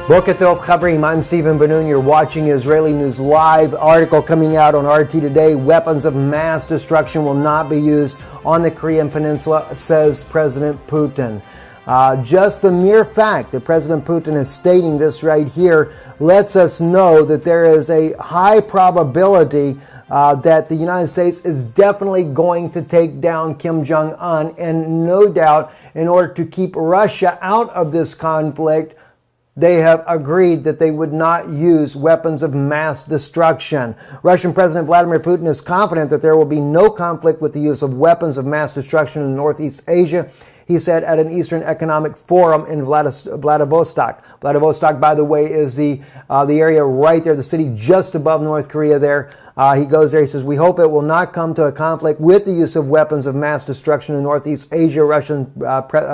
Boker Tov Chavrim, I'm Stephen Ben-Nun. You're watching Israeli News Live. Article coming out on RT Today. Weapons of mass destruction will not be used on the Korean Peninsula, says President Putin. Just the mere fact that President Putin is stating this right here lets us know that there is a high probability that the United States is definitely going to take down Kim Jong-un, and no doubt in order to keep Russia out of this conflict, they have agreed that they would not use weapons of mass destruction. Russian President Vladimir Putin is confident that there will be no conflict with the use of weapons of mass destruction in Northeast Asia, he said at an Eastern Economic Forum in Vladivostok. Vladivostok, by the way, is the area right there, the city just above North Korea there. He goes there, he says, "We hope it will not come to a conflict with the use of weapons of mass destruction in Northeast Asia," Russian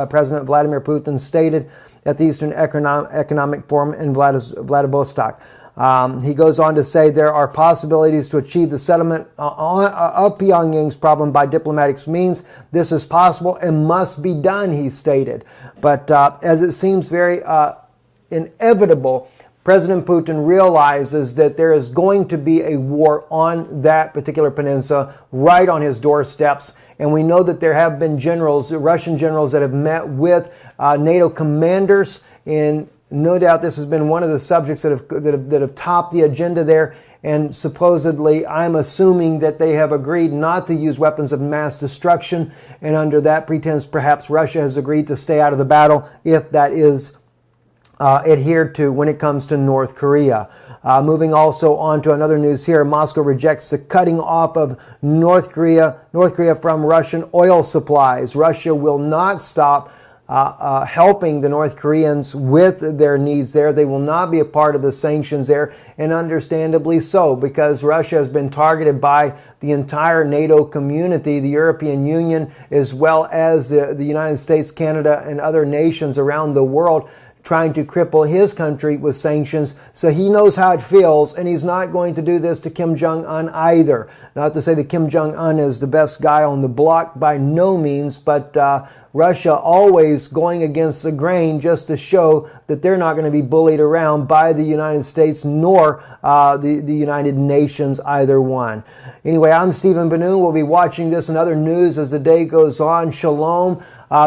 President Vladimir Putin stated at the Eastern Economic Forum in Vladivostok. He goes on to say there are possibilities to achieve the settlement of Pyongyang's problem by diplomatic means. This is possible and must be done, he stated. But as it seems very inevitable, President Putin realizes that there is going to be a war on that particular peninsula right on his doorsteps. And we know that there have been generals, Russian generals, that have met with NATO commanders. And no doubt this has been one of the subjects that have topped the agenda there. And supposedly, I'm assuming that they have agreed not to use weapons of mass destruction. And under that pretense, perhaps Russia has agreed to stay out of the battle if that is adhered to when it comes to North Korea. Moving also on to another news here, Moscow rejects the cutting off of North Korea from Russian oil supplies. Russia will not stop helping the North Koreans with their needs there. They will not be a part of the sanctions there, and understandably so, because Russia has been targeted by the entire NATO community, the European Union, as well as the United States, Canada, and other nations around the world, trying to cripple his country with sanctions. So he knows how it feels, and he's not going to do this to Kim Jong-un either. Not to say that Kim Jong-un is the best guy on the block, by no means, but Russia always going against the grain just to show that they're not going to be bullied around by the United States nor the United Nations, either one. Anyway, I'm Stephen Ben-Nun. We'll be watching this and other news as the day goes on. Shalom.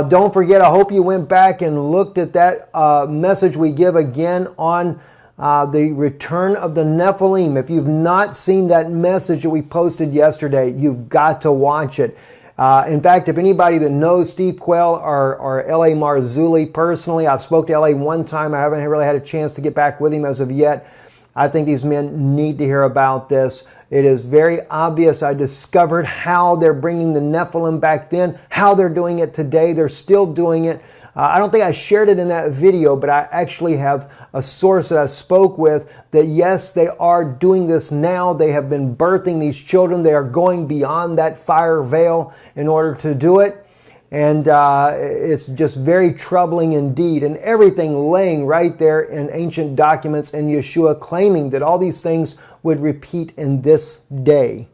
Don't forget, I hope you went back and looked at that message we give again on the return of the Nephilim. If you've not seen that message that we posted yesterday, you've got to watch it. In fact, if anybody that knows Steve Quayle or L.A. Marzulli personally, I've spoke to L.A. one time. I haven't really had a chance to get back with him as of yet. I think these men need to hear about this. It is very obvious. I discovered how they're bringing the Nephilim back then, how they're doing it today. They're still doing it. I don't think I shared it in that video, but I actually have a source that I spoke with that, yes, they are doing this now. They have been birthing these children. They are going beyond that fire veil in order to do it. And it's just very troubling indeed. And everything laying right there in ancient documents, and Yeshua claiming that all these things would repeat in this day.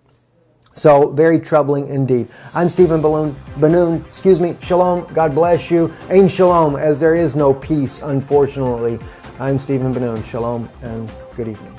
So very troubling indeed. I'm Stephen Ben-Nun. Shalom. God bless you. Ain shalom, as there is no peace, unfortunately. I'm Stephen Ben-Nun. Shalom and good evening.